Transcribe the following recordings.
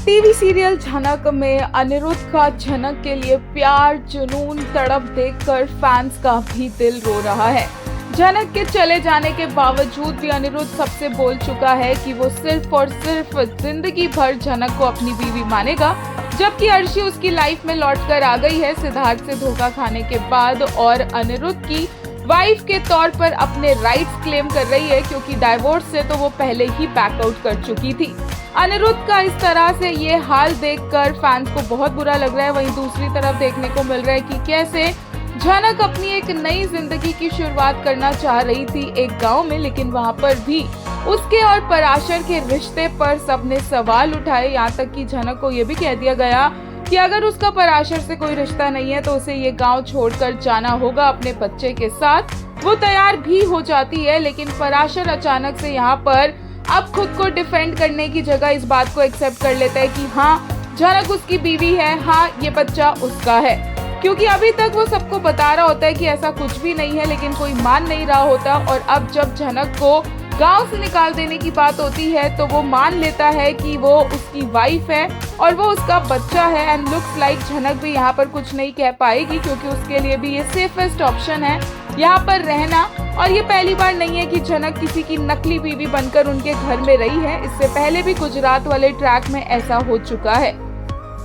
TV serial झनक में अनिरुद्ध का झनक के लिए प्यार जुनून तड़प देखकर फैंस का भी दिल रो रहा है। झनक के चले जाने के बावजूद भी अनिरुद्ध सबसे बोल चुका है कि वो सिर्फ और सिर्फ जिंदगी भर झनक को अपनी बीवी मानेगा, जबकि अर्शी उसकी लाइफ में लौटकर आ गई है सिद्धार्थ से धोखा खाने के बाद और अनिरुद्ध की वाइफ के तौर पर अपने राइट्स क्लेम कर रही है, क्योंकि डाइवोर्स से तो वो पहले ही बैकआउट कर चुकी थी। अनिरुद्ध का इस तरह से ये हाल देखकर फैंस को बहुत बुरा लग रहा है। वहीं दूसरी तरफ देखने को मिल रहा है कि कैसे झनक अपनी एक नई जिंदगी की शुरुआत करना चाह रही थी एक गांव में, लेकिन वहां पर भी उसके और पराशर के रिश्ते पर सबने सवाल उठाए। यहाँ तक कि झनक को ये भी कह दिया गया कि अगर उसका पराशर से कोई रिश्ता नहीं है तो उसे ये गांव छोड़कर जाना होगा अपने बच्चे के साथ। वो तैयार भी हो जाती है, लेकिन पराशर अचानक से यहाँ पर अब खुद को डिफेंड करने की जगह इस बात को एक्सेप्ट कर लेता है कि हाँ, झनक उसकी बीवी है, हाँ ये बच्चा उसका है, क्योंकि अभी तक वो सबको बता रहा होता है कि ऐसा कुछ भी नहीं है, लेकिन कोई मान नहीं रहा होता। और अब जब झनक को गांव से निकाल देने की बात होती है तो वो मान लेता है कि वो उसकी वाइफ है और वो उसका बच्चा है। एंड लुक्स लाइक झनक भी यहाँ पर कुछ नहीं कह पाएगी, क्योंकि उसके लिए भी ये सेफेस्ट ऑप्शन है यहाँ पर रहना। और ये पहली बार नहीं है कि झनक किसी की नकली बीवी बनकर उनके घर में रही है, इससे पहले भी गुजरात वाले ट्रैक में ऐसा हो चुका है।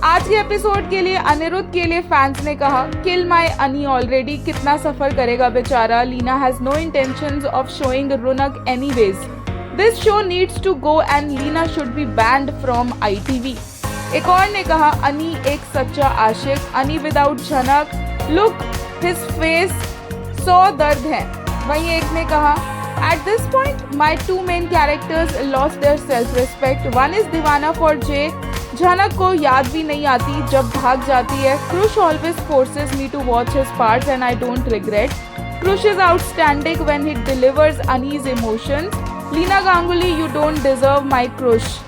आज के एपिसोड के लिए अनिरुद्ध के लिए फैंस ने कहा, किल माई अनी ऑलरेडी, कितना सफर करेगा बेचारा। Leena has no intentions of showing Raunak anyways. This show needs to go and Leena should be banned from ITV। एक और ने कहा, अनी एक सच्चा आशिक, अनी विदाउट झनक, लुक हिज फेस, 100 दर्द है। वहीं एक ने कहा, at this point my 2 main characters lost their self respect. One is दीवाना फॉर जे, झनक को याद भी नहीं आती जब भाग जाती है। Krush always forces me to watch his parts and I don't regret. Krush is outstanding when he delivers Annie's emotions. Leena Ganguly, you don't deserve my Cruz.